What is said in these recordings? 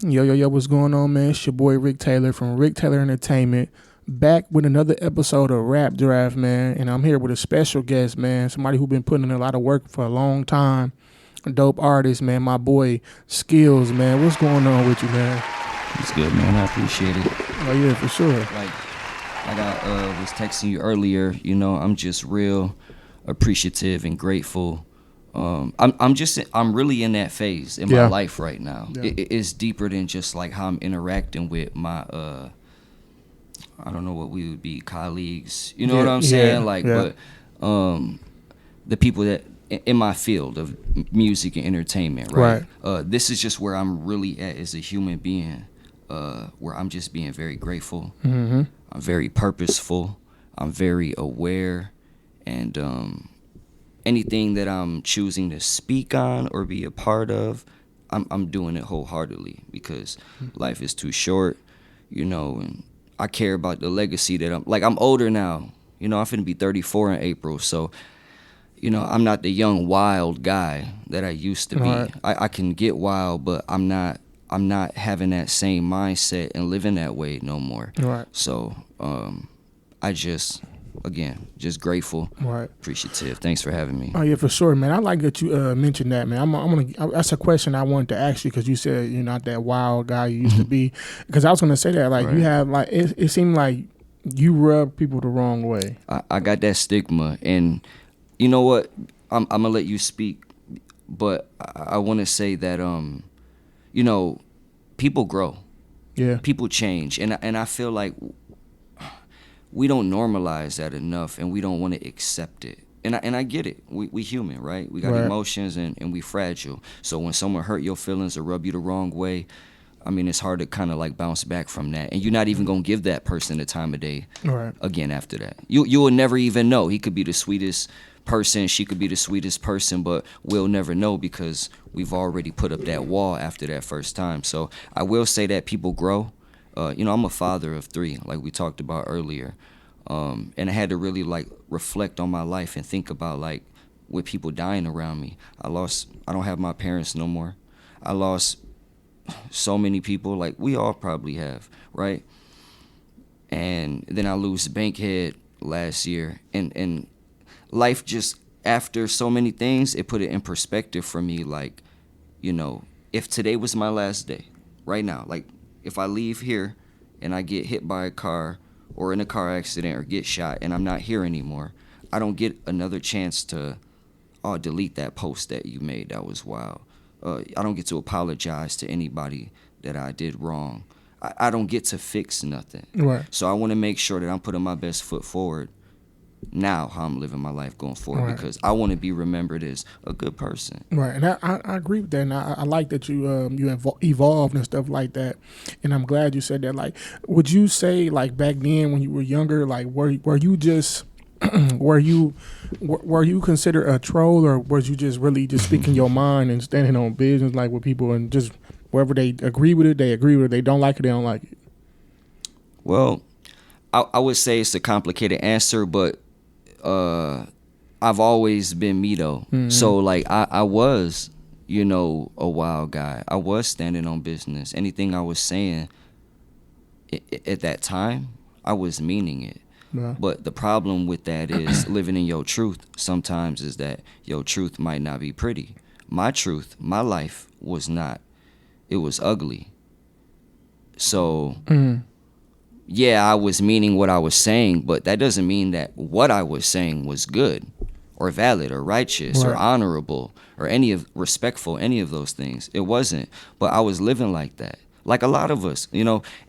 Yo, what's going on, man? It's your boy Rick Taylor from Rick Taylor Entertainment, back with another episode of Rap Draft, man. And I'm here with a special guest, man. Somebody who's been putting in a lot of work for a long time. A dope artist, man. My boy KILLZ, man. What's going on with you, man? It's good, man. I appreciate it. Oh yeah, for sure. Like I was texting you earlier, I'm just real appreciative and grateful. I'm really in that phase in my life right now. Yeah. It's deeper than just like how I'm interacting with my I don't know what we would be, colleagues. You know what I'm saying? But the people that in my field of music and entertainment, right? This is just where I'm really at as a human being, where I'm just being very grateful. Mm-hmm. I'm very purposeful. I'm very aware, and anything that I'm choosing to speak on or be a part of, I'm doing it wholeheartedly because life is too short, and I care about the legacy that I'm older now. I'm finna be 34 in April, so I'm not the young wild guy that I used to be. Right. I can get wild, but I'm not having that same mindset and living that way no more. Right. So I just grateful, right? Appreciative. Thanks for having me. Oh yeah, for sure, man. I like that you mentioned that, man. I'm gonna. That's a question I wanted to ask you because you said you're not that wild guy you used to be. Because I was gonna say that, like, right. You have like it seemed like you rub people the wrong way. I got that stigma, and you know what? I'm gonna let you speak, but I want to say that people grow. Yeah. People change, and I feel like we don't normalize that enough, and we don't want to accept it. And I get it. We human, right? We got emotions, and we fragile. So when someone hurt your feelings or rub you the wrong way, I mean, it's hard to kind of like bounce back from that. And you're not even going to give that person the time of day again after that. You will never even know. He could be the sweetest person. She could be the sweetest person, but we'll never know because we've already put up that wall after that first time. So I will say that people grow. I'm a father of 3, like we talked about earlier. And I had to really like reflect on my life and think about like with people dying around me. I don't have my parents no more. I lost so many people, like we all probably have, right? And then I lose Bankhead last year. And life just, after so many things, it put it in perspective for me, like, if today was my last day, right now, like, if I leave here and I get hit by a car or in a car accident or get shot and I'm not here anymore, I don't get another chance to delete that post that you made. That was wild. I don't get to apologize to anybody that I did wrong. I don't get to fix nothing. Right. So I want to make sure that I'm putting my best foot forward now, how I'm living my life going forward, because I want to be remembered as a good person. Right, and I agree with that, and I like that you evolved and stuff like that, and I'm glad you said that. Like, would you say like back then when you were younger, like were you just were you considered a troll, or was you just really just speaking your mind and standing on business like with people, and just wherever they agree with it, they agree with it, they don't like it, they don't like it? Well, I would say it's a complicated answer, but I've always been me though. Mm-hmm. So like I was, a wild guy. I was standing on business. Anything I was saying at that time, I was meaning it. Yeah. But the problem with that is living in your truth sometimes is that your truth might not be pretty. My truth, my life was not. It was ugly. So yeah, I was meaning what I was saying, but that doesn't mean that what I was saying was good or valid or righteous or honorable or respectful, any of those things. It wasn't. But I was living like that, like a lot of us,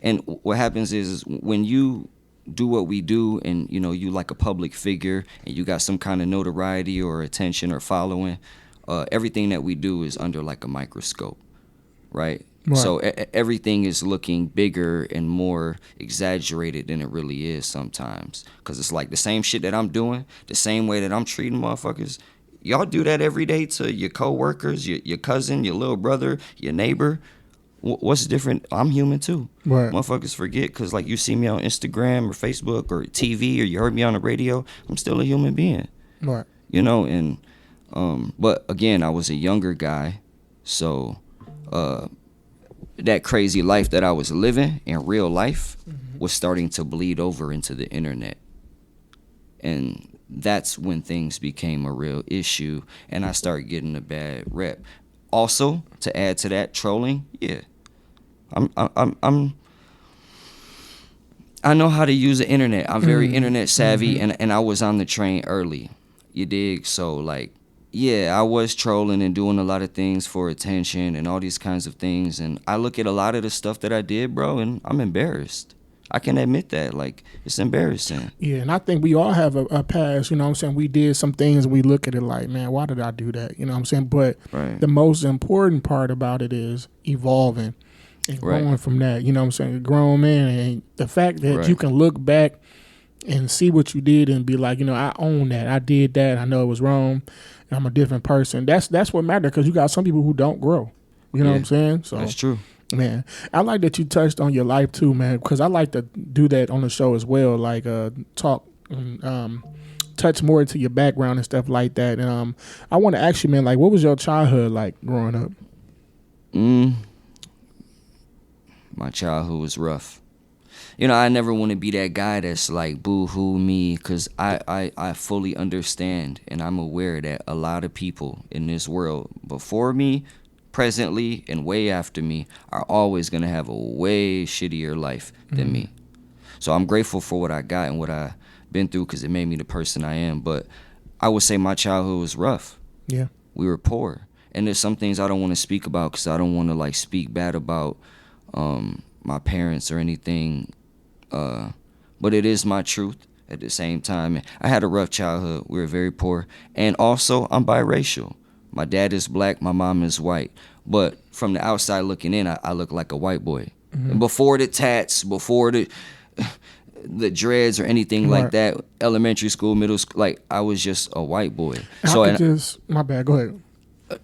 And what happens is when you do what we do and, you like a public figure and you got some kind of notoriety or attention or following, everything that we do is under like a microscope, right? Right. So everything is looking bigger and more exaggerated than it really is sometimes. Because it's like the same shit that I'm doing, the same way that I'm treating motherfuckers, y'all do that every day to your coworkers, your cousin, your little brother, your neighbor. What's different? I'm human too. Right. Motherfuckers forget because like you see me on Instagram or Facebook or TV or you heard me on the radio, I'm still a human being. Right. And but again, I was a younger guy, so that crazy life that I was living in real life was starting to bleed over into the internet. And that's when things became a real issue, and I started getting a bad rep. Also, to add to that, trolling, yeah. I know how to use the internet. I'm very internet savvy, and I was on the train early. You dig? So, like, yeah, I was trolling and doing a lot of things for attention and all these kinds of things. And I look at a lot of the stuff that I did, bro, and I'm embarrassed. I can admit that. Like, it's embarrassing. Yeah, and I think we all have a past, you know what I'm saying? We did some things and we look at it like, man, why did I do that? You know what I'm saying? But the most important part about it is evolving and growing from that. You know what I'm saying? A grown man, and the fact that you can look back and see what you did and be like, you know, I own that. I did that. I know it was wrong. And I'm a different person. That's what matters, because you got some people who don't grow. You know what I'm saying? So that's true. Man, I like that you touched on your life too, man, because I like to do that on the show as well, like talk and touch more into your background and stuff like that. And I want to ask you, man, like, what was your childhood like growing up? My childhood was rough. You know, I never want to be that guy that's like, boo-hoo me, because I fully understand, and I'm aware that a lot of people in this world before me, presently, and way after me are always going to have a way shittier life than me. So I'm grateful for what I got and what I've been through, because it made me the person I am. But I would say my childhood was rough. Yeah. We were poor. And there's some things I don't want to speak about, because I don't want to like speak bad about my parents or anything. But it is my truth at the same time. I had a rough childhood. We were very poor. And also, I'm biracial. My dad is black, my mom is white. But from the outside looking in, I look like a white boy. And before the tats, before the dreads or anything like that, elementary school, middle school, like, I was just a white boy. My bad, go ahead.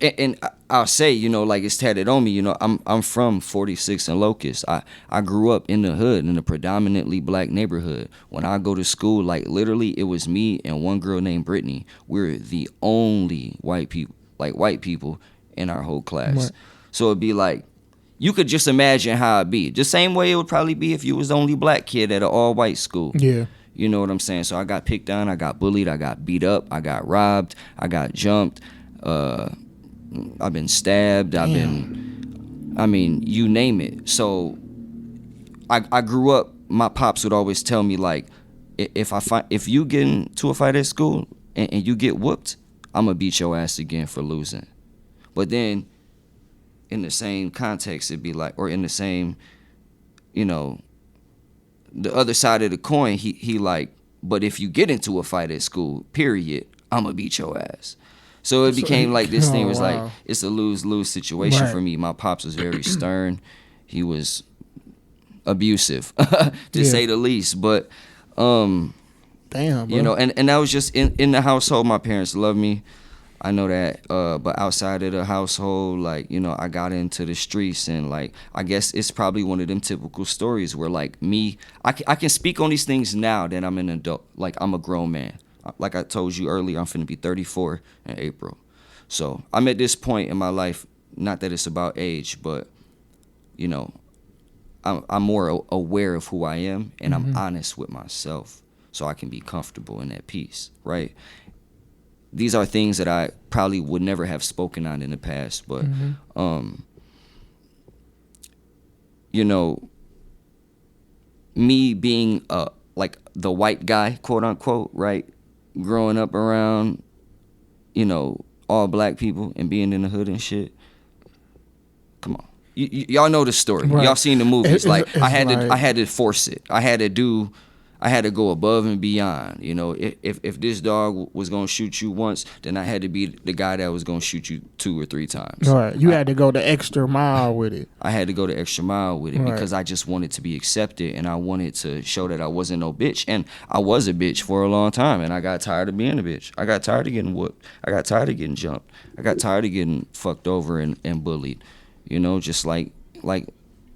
And I'll say, you know, like, it's tatted on me, you know, I'm from 46 and Locust. I grew up in the hood, in a predominantly black neighborhood. When I go to school, like, literally, it was me and one girl named Brittany. We're the only white people in our whole class. So it'd be like, you could just imagine how it'd be. The same way it would probably be if you was the only black kid at an all-white school. Yeah. You know what I'm saying? So I got picked on, I got bullied, I got beat up, I got robbed, I got jumped, I've been stabbed, I mean, you name it. So I grew up, my pops would always tell me, like, if you get into a fight at school and you get whooped, I'm gonna beat your ass again for losing. But then in the same context, it'd be like, or in the same, you know, the other side of the coin, he like, but if you get into a fight at school, period, I'm gonna beat your ass. So it became like this thing was like, it's a lose-lose situation for me. My pops was very stern. He was abusive, to say the least. But, damn, bro. You know, and that was just in the household. My parents loved me. I know that. But outside of the household, like, you know, I got into the streets, and, like, I guess it's probably one of them typical stories where, like, I can speak on these things now that I'm an adult. Like, I'm a grown man. Like I told you earlier, I'm finna be 34 in April. So I'm at this point in my life, not that it's about age, but, you know, I'm more aware of who I am, and I'm honest with myself, so I can be comfortable in that peace, right? These are things that I probably would never have spoken on in the past, but, you know, me being, like, the white guy, quote unquote, right? Growing up around, you know, all black people and being in the hood and shit. Come on, y'all know the story. Y'all seen the movies. I had to force it. I had to go above and beyond. You know, if this dog was gonna shoot you once, then I had to be the guy that was gonna shoot you 2 or 3 times. All right, you had to go the extra mile with it. I had to go the extra mile with it because I just wanted to be accepted, and I wanted to show that I wasn't no bitch. And I was a bitch for a long time, and I got tired of being a bitch. I got tired of getting whooped. I got tired of getting jumped. I got tired of getting fucked over and bullied. You know, just like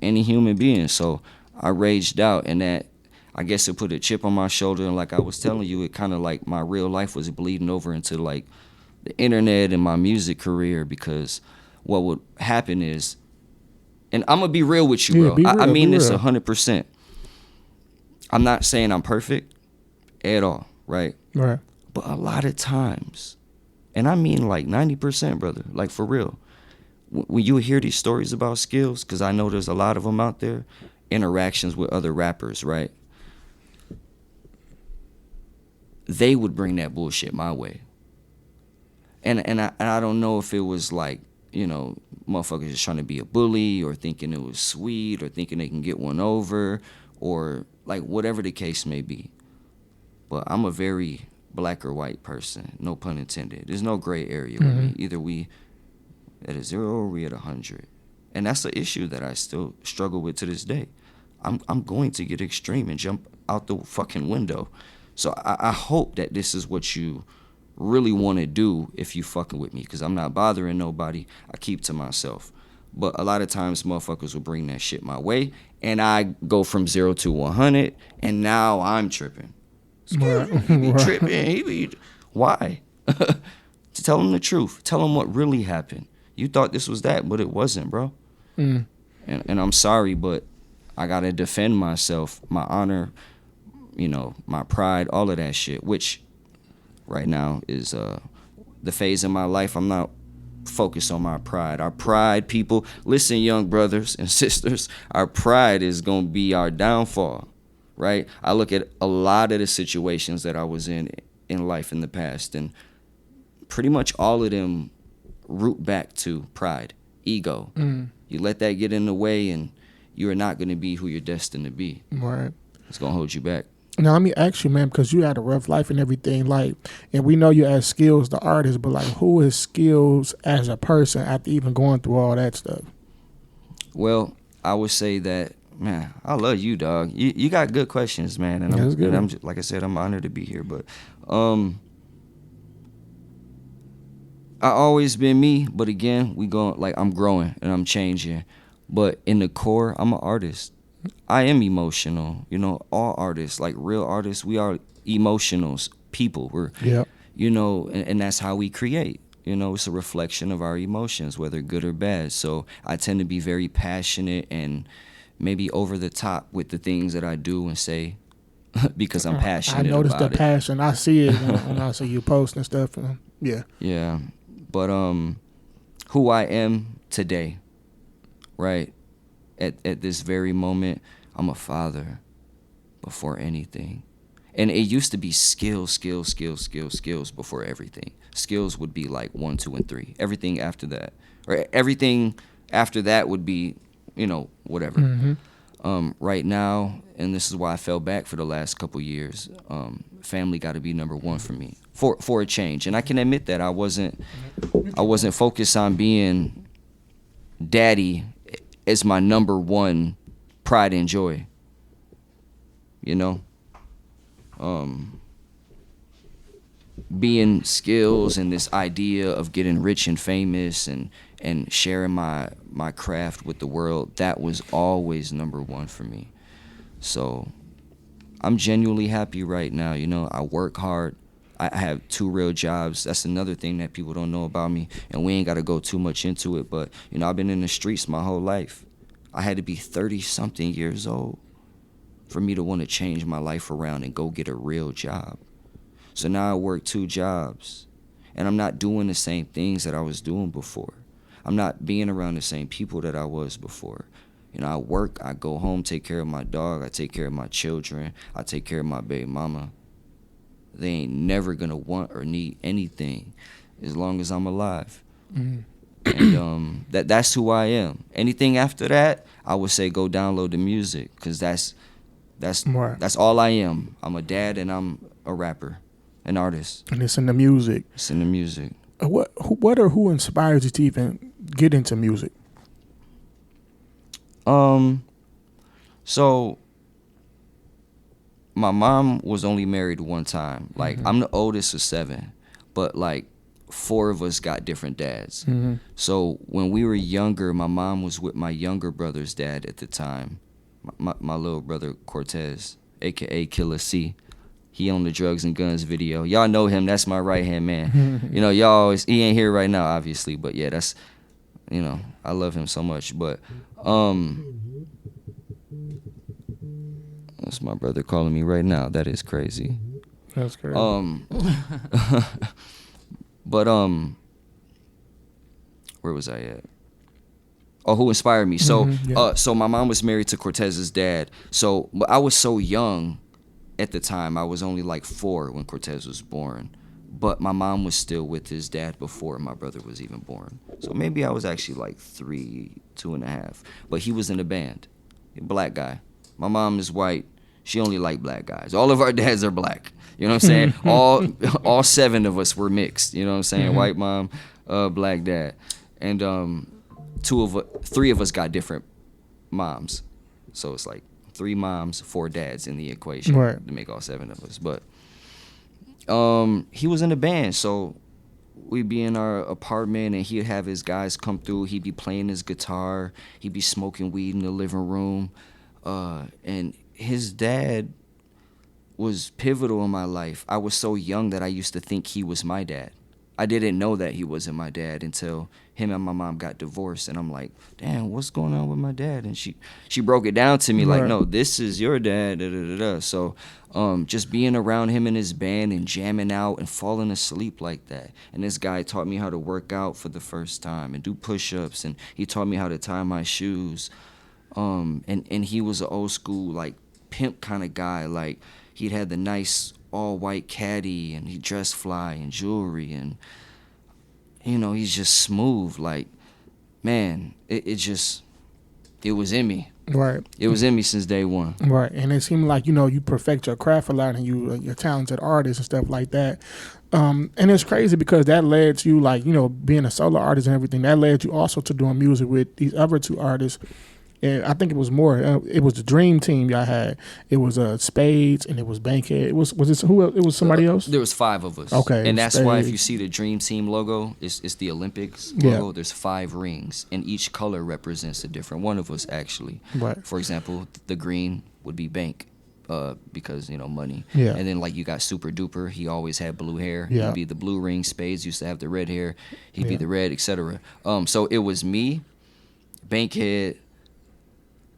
any human being. So I raged out, and that, I guess, it put a chip on my shoulder. And like I was telling you, it kind of like my real life was bleeding over into like the internet and my music career, because what would happen is And I'm gonna be real with you, Yeah, bro. be I real, mean be this real. 100%. I'm not saying I'm perfect at all, right? Right. But a lot of times, and I mean like 90%, brother, like for real, when you hear these stories about skills, because I know there's a lot of them out there, interactions with other rappers, right? They would bring that bullshit my way. And I don't know if it was like, you know, motherfuckers just trying to be a bully or thinking it was sweet or thinking they can get one over or like whatever the case may be. But I'm a very black or white person, no pun intended. There's no gray area with me. Either we at a 0 or we at 100. And that's the issue that I still struggle with to this day. I'm going to get extreme and jump out the fucking window. So I hope that this is what you really want to do if you fucking with me, because I'm not bothering nobody. I keep to myself. But a lot of times motherfuckers will bring that shit my way, and I go from 0 to 100, and now I'm tripping. Right. He be tripping. He be, why? To tell him the truth. Tell him what really happened. You thought this was that, but it wasn't, bro. And I'm sorry, but I got to defend myself, my honor, you know, my pride, all of that shit, which right now is the phase in my life I'm not focused on my pride. Our pride, people, listen, young brothers and sisters, our pride is going to be our downfall, right? I look at a lot of the situations that I was in life in the past, and pretty much all of them root back to pride, ego. You let that get in the way, and you are not going to be who you're destined to be. Right. It's going to hold you back. Now let me ask you, man, because you had a rough life and everything, like, and we know you as Skills, the artist, but like, who is Skills as a person after even going through all that stuff? Well, I would say that, man, I love you, dog. You got good questions, man, and That's good. I'm just, like I said, I'm honored to be here. But I always been me, but again, I'm growing and I'm changing. But in the core, I'm an artist. I am emotional. You know, all artists, like real artists, we are emotional people. We're, you know, and that's how we create. You know, it's a reflection of our emotions, whether good or bad. So I tend to be very passionate and maybe over the top with the things that I do and say because I'm passionate about it. I noticed the passion. I see it when I see you post and stuff. Yeah. Yeah. But who I am today, right? At this very moment, I'm a father before anything. And it used to be skills before everything. Skills would be like 1, 2, and 3. Everything after that, or everything after that would be, you know, whatever. Right now, and this is why I fell back for the last couple years, family got to be number one for me for a change. And I can admit that I wasn't focused on being daddy as my number one pride and joy. You know, being Skills and this idea of getting rich and famous and sharing my craft with the world, that was always number one for me. So I'm genuinely happy right now. You know, I work hard. I have 2 real jobs. That's another thing that people don't know about me, and we ain't got to go too much into it. But, you know, I've been in the streets my whole life. I had to be 30-something years old for me to want to change my life around and go get a real job. So now I work 2 jobs, and I'm not doing the same things that I was doing before. I'm not being around the same people that I was before. You know, I work, I go home, take care of my dog, I take care of my children, I take care of my baby mama. They ain't never gonna want or need anything as long as I'm alive. And that's who I am. Anything after that, I would say go download the music, because that's all I am. I'm a dad and I'm a rapper, an artist. And it's in the music. It's in the music. Who inspires you to even get into music? So my mom was only married one time. Like, I'm the oldest of 7, but like 4 of us got different dads. So when we were younger, my mom was with my younger brother's dad at the time, my little brother Cortez, aka KILLZ. He on the Drugs and Guns video. Y'all know him. That's my right hand man. You know, y'all always, he ain't here right now, obviously, but yeah, I love him so much. But that's my brother calling me right now. That is crazy. That's crazy. But where was I at? Oh, who inspired me? So so my mom was married to Cortez's dad. So but I was so young at the time. I was only like 4 when Cortez was born. But my mom was still with his dad before my brother was even born. So maybe I was actually like 3, 2.5. But he was in a band. A black guy. My mom is white. She only liked black guys. All of our dads are black. You know what I'm saying? all 7 of us were mixed. You know what I'm saying? White mom, black dad. And 3 of us got different moms. So it's like 3 moms, 4 dads in the equation to make all 7 of us. But he was in the band, so we'd be in our apartment and he'd have his guys come through. He'd be playing his guitar. He'd be smoking weed in the living room. And his dad was pivotal in my life. I was so young that I used to think he was my dad. I didn't know that he wasn't my dad until him and my mom got divorced. And I'm like, damn, what's going on with my dad? And she broke it down to me like, no, this is your dad. Da, da, da, da. So just being around him and his band and jamming out and falling asleep like that. And this guy taught me how to work out for the first time and do push-ups. And he taught me how to tie my shoes. And he was an old school, like, pimp kind of guy. Like, he'd had the nice all-white caddy, and he dressed fly and jewelry, and, he's just smooth. Like, man, it was in me. Right. It was in me since day one. Right. And it seemed like, you perfect your craft a lot and you're a talented artist and stuff like that. And it's crazy because that led to you, like, being a solo artist and everything, that led you also to doing music with these other 2 artists. And I think it was more. It was the Dream Team y'all had. It was Spaidez and it was Bankhead. Was it who? It was somebody else. There was 5 of us. Okay, and that's why if you see the Dream Team logo, it's the Olympics logo. Yeah. There's 5 rings, and each color represents a different one of us. Actually, right. For example, the green would be Bank, because money. Yeah. And then like you got Super Duper. He always had blue hair. Yeah. He'd be the blue ring. Spaidez used to have the red hair. He'd be the red, etc. So it was me, Bankhead,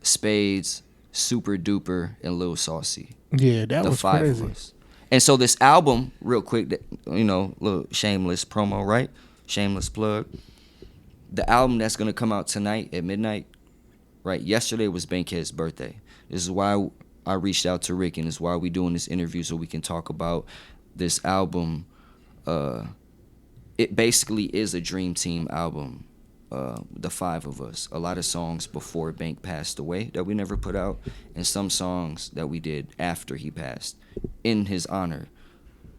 Spaidez, Super Duper, and Lil Saucy. Yeah, that was 5 crazy. of us. And so this album, real quick, little shameless promo, right? Shameless plug. The album that's gonna come out tonight at midnight, right? Yesterday was Bankhead's birthday. This is why I reached out to Rick, and this is why we doing this interview so we can talk about this album. It basically is a Dream Team album. The 5 of us. A lot of songs before Bank passed away that we never put out, and some songs that we did after he passed in his honor,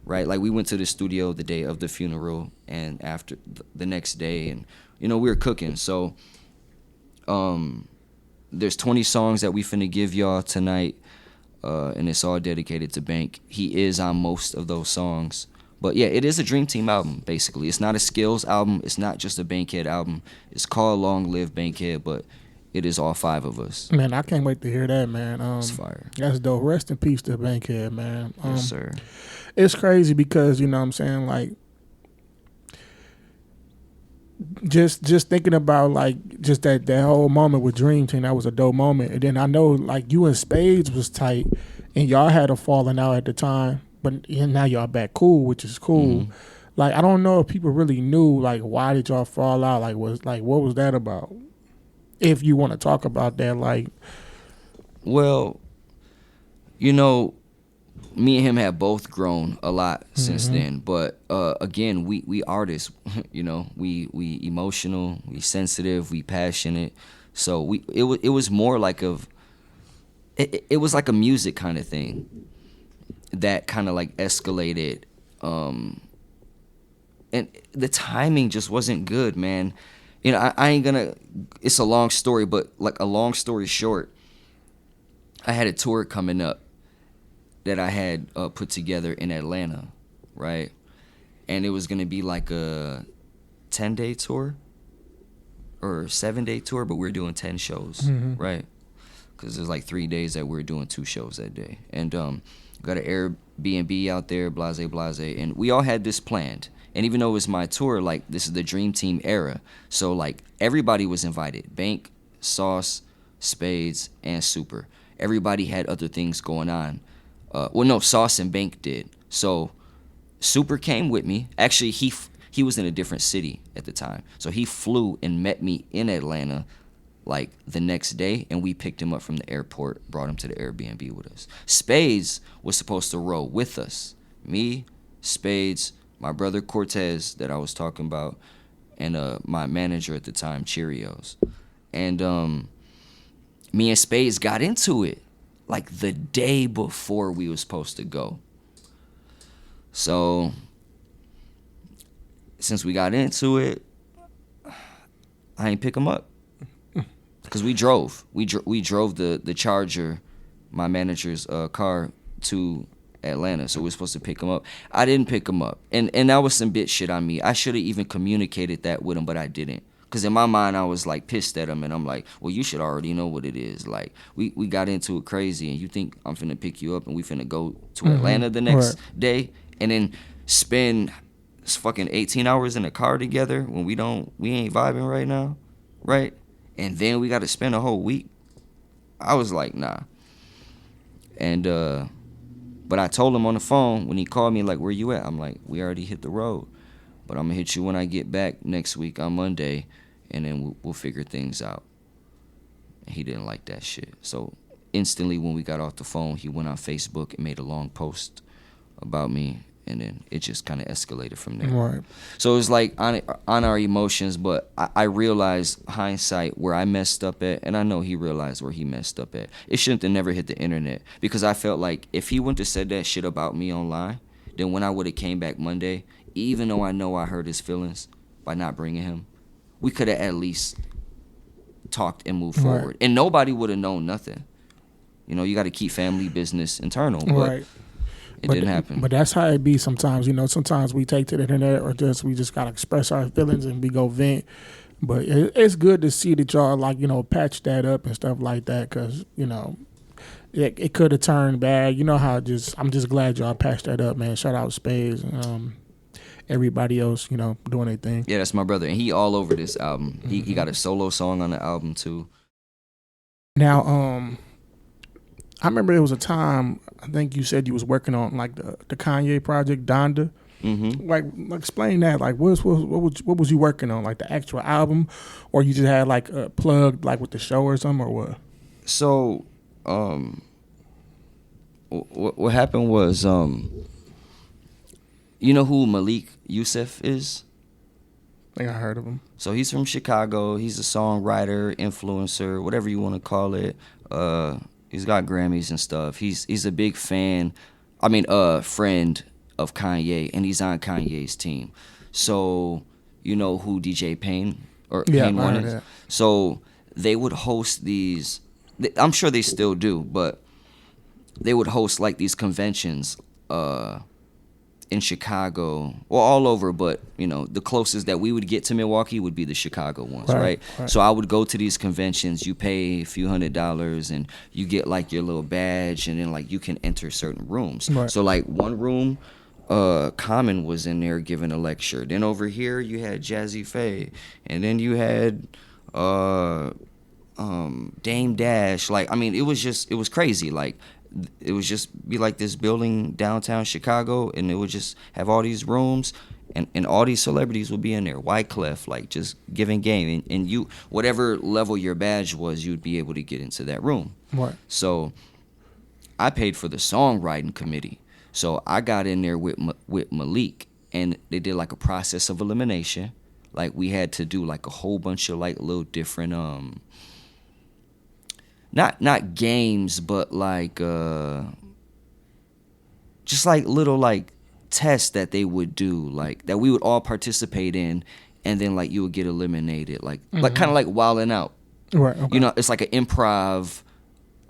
right? Like we went to the studio the day of the funeral and after the next day, and we were cooking. So there's 20 songs that we finna give y'all tonight, and it's all dedicated to Bank. He is on most of those songs. But yeah, it is a Dream Team album, basically. It's not a KILLZ album. It's not just a Bankhead album. It's called Long Live Bankhead, but it is all 5 of us. Man, I can't wait to hear that, man. It's fire. That's dope. Rest in peace to Bankhead, man. Yes, sir. It's crazy because, you know what I'm saying, like, just thinking about, like, just that whole moment with Dream Team, that was a dope moment. And then I know, like, you and Spaidez was tight, and y'all had a falling out at the time. But now y'all back cool, which is cool. Mm-hmm. Like, I don't know if people really knew, like, why did y'all fall out? Like, what was that about? If you want to talk about that, like. Well, me and him have both grown a lot since then. But again, we artists, we emotional, we sensitive, we passionate. So it was more like it was like a music kind of thing that kind of like escalated, and the timing just wasn't good, man. I ain't gonna, it's a long story, but like a long story short, I had a tour coming up that I had put together in Atlanta, right? And it was gonna be like a 10-day tour or 7-day tour, but we were doing 10 shows, right? Because there's like 3 days that we were doing 2 shows that day. And got an Airbnb out there, blase, blase. And we all had this planned. And even though it was my tour, like, this is the Dream Team era. So, like, everybody was invited. Bank, Sauce, Spaidez, and Super. Everybody had other things going on. Well, no, Sauce and Bank did. So, Super came with me. Actually, he was in a different city at the time. So, he flew and met me in Atlanta, like, the next day. And we picked him up from the airport, brought him to the Airbnb with us. Spaidez was supposed to roll with us. Me, Spaidez, my brother Cortez that I was talking about, and my manager at the time, Cheerios. And me and Spaidez got into it like the day before we was supposed to go. So since we got into it, I ain't pick him up because we drove. We drove the Charger, my manager's car, to Atlanta, so we were supposed to pick him up. I didn't pick him up, and that was some bitch shit on me. I should have even communicated that with him, but I didn't, because in my mind I was like pissed at him, and I'm like, well, you should already know what it is. Like, we got into it crazy, and you think I'm finna pick you up and we finna go to Atlanta the next day and then spend fucking 18 hours in a car together when we ain't vibing right now, right? And then we got to spend a whole week. I was like, nah. And but I told him on the phone when he called me, like, where you at? I'm like, we already hit the road, but I'm gonna hit you when I get back next week on Monday, and then we'll figure things out. And he didn't like that shit. So instantly when we got off the phone, he went on Facebook and made a long post about me, and then it just kind of escalated from there. Right. So it was like on our emotions, but I realized, hindsight, where I messed up at, and I know he realized where he messed up at. It shouldn't have never hit the internet, because I felt like if he wouldn't have said that shit about me online, then when I would have came back Monday, even though I know I hurt his feelings by not bringing him, we could have at least talked and moved forward. And nobody would have known nothing. You know, you got to keep family business internal. But it didn't happen. But that's how it be sometimes. You know, sometimes we take to the internet, or we just gotta express our feelings and we go vent. But it's good to see that y'all, like, you know, patch that up and stuff like that, because, you know, it could have turned bad. You know how I'm just glad y'all patched that up, man. Shout out Spaidez and everybody else, you know, doing their thing. Yeah, that's my brother, and he all over this album. He got a solo song on the album too. Now, I remember there was a time, I think you said you was working on, like, the Kanye project, Donda. Mm-hmm. Like, explain that. Like, what was you working on? Like, the actual album, or you just had, like, plugged, like, with the show or something, or what? So, what happened was, you know who Malik Yusef is? I think I heard of him. So he's from Chicago. He's a songwriter, influencer, whatever you want to call it. He's got Grammys and stuff. He's a big fan, friend of Kanye, and he's on Kanye's team. So you know who DJ Payne Payne One is? So they would host these, I'm sure they still do, but they would host like these conventions in Chicago, or all over, but you know, the closest that we would get to Milwaukee would be the Chicago ones, right? So I would go to these conventions. You pay a few $100s and you get like your little badge, and then like you can enter certain rooms. So like one room, Common was in there giving a lecture. Then over here you had Jazzy Faye, and then you had Dame Dash. Like, I mean, it was crazy. Like, it would just be like this building downtown Chicago, and it would just have all these rooms, and all these celebrities would be in there. Wyclef, like, just giving game, and you, whatever level your badge was, you'd be able to get into that room. So I paid for the songwriting committee. So I got in there with Malik, and they did like a process of elimination. Like, we had to do like a whole bunch of like little different not games, but like just like little like tests that they would do, like that we would all participate in, and then like you would get eliminated, like kind of like Wildin' Out. You know, it's like an improv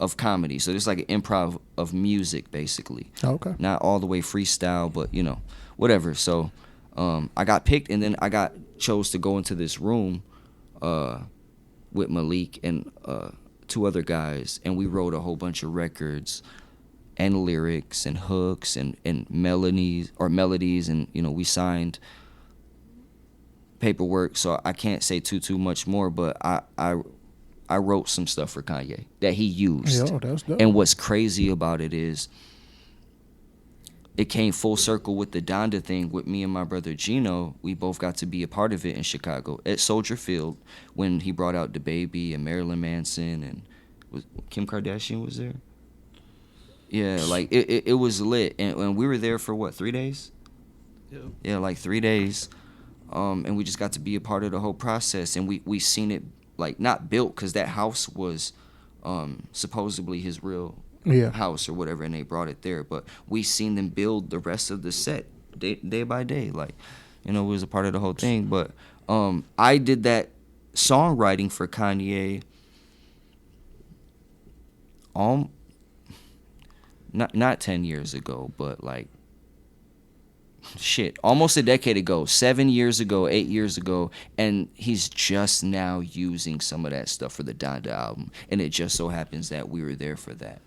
of comedy. So it's like an improv of music, basically. Not all the way freestyle, but you know, whatever. So I got picked, and then I chose to go into this room with Malik and 2 other guys, and we wrote a whole bunch of records. and lyrics and hooks and melodies, and we signed paperwork, so I can't say too much more, but I wrote some stuff for Kanye that he used. Yo, that's dope. And what's crazy about it is it came full circle with the Donda thing with me and my brother Gino. We both got to be a part of it in Chicago at Soldier Field when he brought out DaBaby and Marilyn Manson, and Kim Kardashian was there. Yeah, like it was lit, and we were there for what, 3 days? Yeah, like 3 days, and we just got to be a part of the whole process, and we seen it, like, not built, because that house was supposedly his real house or whatever, and they brought it there, but we seen them build the rest of the set day by day, like, it was a part of the whole thing. But I did that songwriting for Kanye not 10 years ago, but like almost a decade ago, 7 years ago, 8 years ago, and he's just now using some of that stuff for the Donda album, and it just so happens that we were there for that.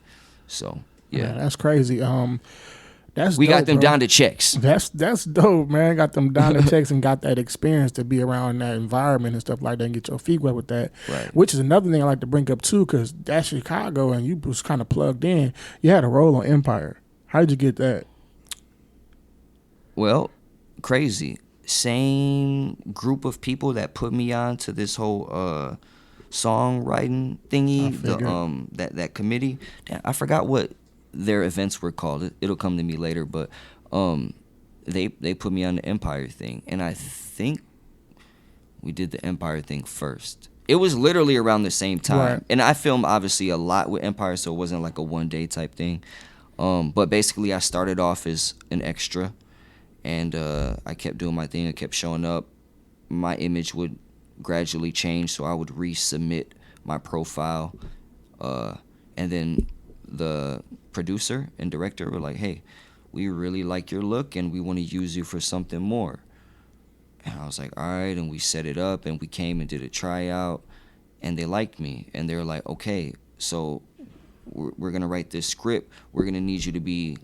So yeah, that's crazy. We dope, got them bro. Donda checks. That's dope, man. Got them Donda checks and got that experience to be around that environment and stuff like that and get your feet wet with that. Right. Which is another thing I like to bring up too, because that's Chicago and you was kind of plugged in. You had a role on Empire. How did you get that? Well, crazy. Same group of people that put me on to this whole songwriting thingy, that committee. Damn, I forgot what their events were called. It'll come to me later, but they put me on the Empire thing, and I think we did the Empire thing first. It was literally around the same time, right. And I filmed obviously a lot with Empire, so it wasn't like a one-day type thing. But basically, I started off as an extra, and I kept doing my thing. I kept showing up. My image would gradually change, so I would resubmit my profile, and then the producer and director were like, hey, we really like your look and we want to use you for something more. And I was like, all right, and we set it up and we came and did a tryout, and they liked me, and they were like, okay, so we're going to write this script. We're going to need you to be,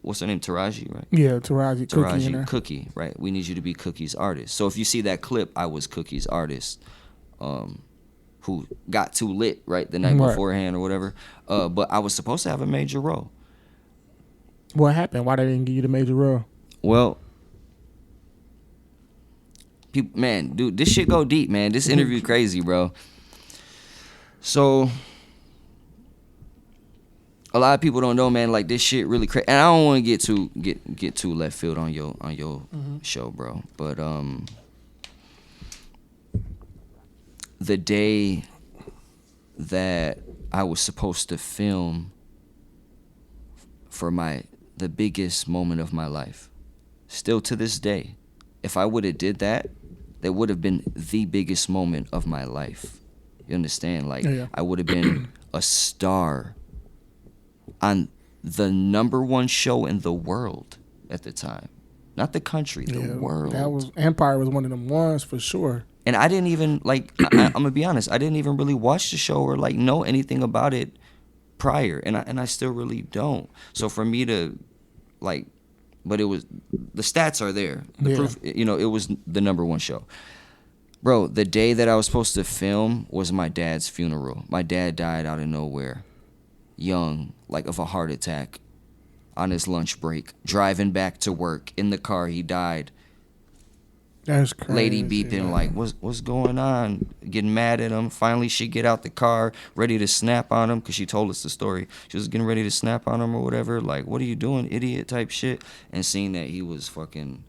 what's her name, Taraji, right? Yeah, Taraji, Cookie, right? We need you to be Cookie's artist. So if you see that clip, I was Cookie's artist, who got too lit, right, the night beforehand or whatever. But I was supposed to have a major role. What happened? Why they didn't give you the major role? Well, people, man, dude, this shit go deep, man. This interview crazy, bro. So a lot of people don't know, man, like, this shit really crazy. And I don't want to get too left field on your show, bro. But the day that I was supposed to film for the biggest moment of my life, still to this day, if I would have did that, that would have been the biggest moment of my life. You understand? Like, I would have been a star on the #1 show in the world at the time. Not the country, the world. Empire was one of them ones for sure. And I didn't even, like, I'm going to be honest, I didn't even really watch the show or, like, know anything about it prior. And I still really don't. So for me to, like, but it was, the stats are there. The proof, it was the #1 show. Bro, the day that I was supposed to film was my dad's funeral. My dad died out of nowhere, young, like of a heart attack, on his lunch break, driving back to work. In the car, he died. That's crazy. Lady beeping, like, what's going on? Getting mad at him. Finally, she get out the car, ready to snap on him, because she told us the story. She was getting ready to snap on him or whatever. Like, what are you doing, idiot type shit? And seeing that he was fucking,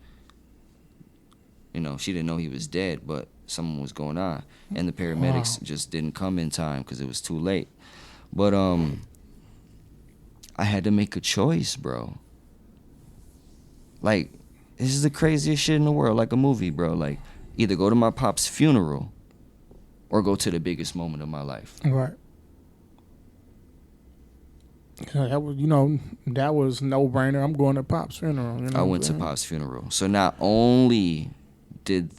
she didn't know he was dead, but something was going on. And the paramedics just didn't come in time because it was too late. But I had to make a choice, bro. Like, this is the craziest shit in the world, like a movie, bro. Like, either go to my pop's funeral or go to the biggest moment of my life. Right. That was no brainer. I'm going to Pop's funeral. I went to Pop's funeral. So not only it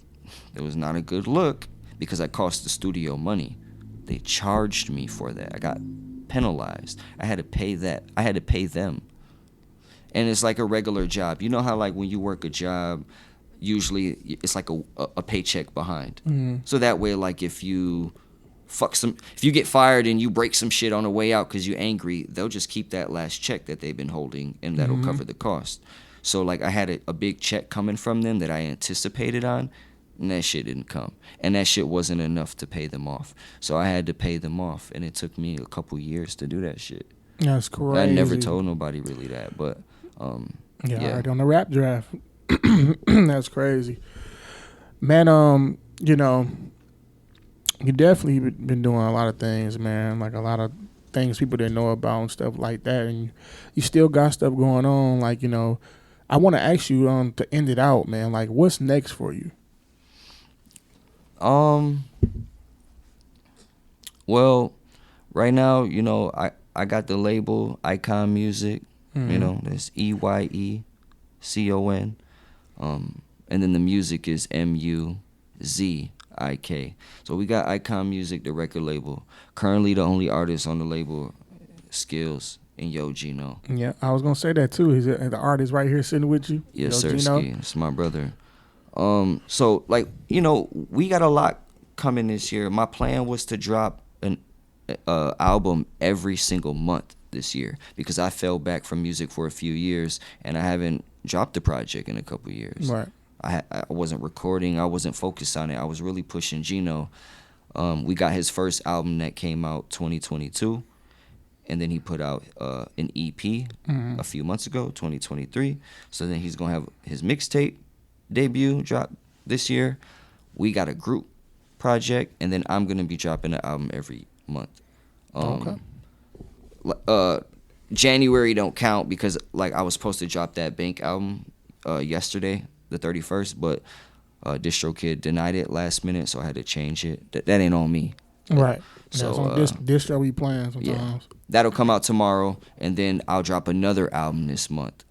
was not a good look because I cost the studio money, they charged me for that. I got penalized. I had to pay that. I had to pay them. And it's like a regular job. You know how like when you work a job, usually it's like a paycheck behind. So that way, like if you get fired and you break some shit on the way out because you're angry, they'll just keep that last check that they've been holding, and that'll cover the cost. So like I had a big check coming from them that I anticipated on, and that shit didn't come. And that shit wasn't enough to pay them off. So I had to pay them off, and it took me a couple years to do that shit. That's crazy. I never told nobody really that, but yeah, I heard on the rap draft. That's crazy, man. You know, you definitely been doing a lot of things, man. Like a lot of things people didn't know about and stuff like that, and you still got stuff going on. Like, you know, I want to ask you to end it out, man. Like, what's next for you? Well, right now, you know, I got the label Icon Music. You know, that's EYECON. And then the music is MUZIK. So we got Icon Music, the record label. Currently, the only artist on the label, KILLZ and Yo Gino. Yeah, I was gonna say that too. Is the artist right here sitting with you? Yes, sir. It's my brother. So like, you know, we got a lot coming this year. My plan was to drop an album every single month this year because I fell back from music for a few years and I haven't dropped a project in a couple years. Right. I wasn't recording. I wasn't focused on it. I was really pushing Gino. We got his first album that came out 2022, and then he put out an EP a few months ago, 2023. So then he's gonna have his mixtape debut drop this year. We got a group project, and then I'm gonna be dropping an album every month. Okay. January don't count because like I was supposed to drop that Bank album yesterday, the 31st, but DistroKid denied it last minute, so I had to change it. That ain't on me. Right. So on distro we playing sometimes. Yeah. That'll come out tomorrow, and then I'll drop another album this month,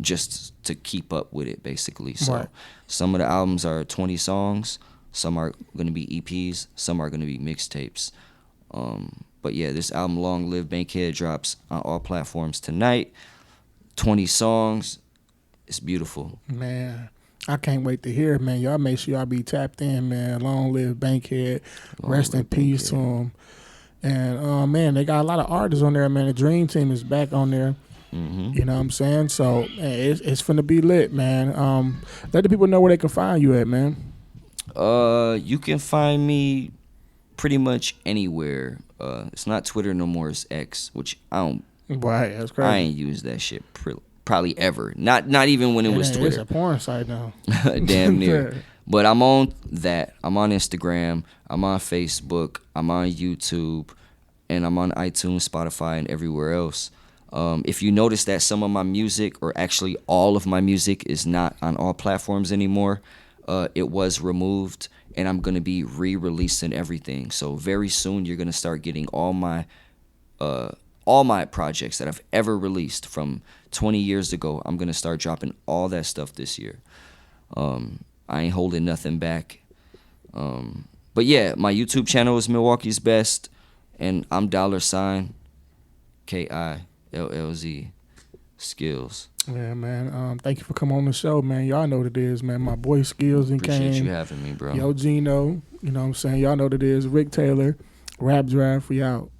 just to keep up with it, basically. So some of the albums are 20 songs, some are gonna be EPs, some are gonna be mixtapes. But yeah, this album Long Live Bankhead drops on all platforms tonight. 20 songs. It's beautiful. Man, I can't wait to hear it, man. Y'all make sure y'all be tapped in, man. Long live Bankhead. Rest in peace to him. And man, they got a lot of artists on there, man. The DreamTeam is back on there. You know what I'm saying? So it's finna be lit, man. Let the people know where they can find you at, man. You can find me pretty much anywhere. It's not Twitter no more. It's X, which I don't. Right, that's crazy. I ain't used that shit probably ever. Not even when it was Twitter. It's a porn site now. Damn near. But I'm on that. I'm on Instagram. I'm on Facebook. I'm on YouTube, and I'm on iTunes, Spotify, and everywhere else. If you notice that some of my music, or actually all of my music, is not on all platforms anymore, it was removed, and I'm gonna be re-releasing everything. So very soon you're gonna start getting all my projects that I've ever released from 20 years ago. I'm gonna start dropping all that stuff this year. I ain't holding nothing back. But yeah, my YouTube channel is Milwaukee's Best, and I'm $KILLZ Skills. Yeah, man. Thank you for coming on the show, man. Y'all know what it is, man. My boy Skills and Appreciate came. you having me, bro. Yo Gino, you know what I'm saying? Y'all know what it is. Rick Taylor, Rap Draft, we out.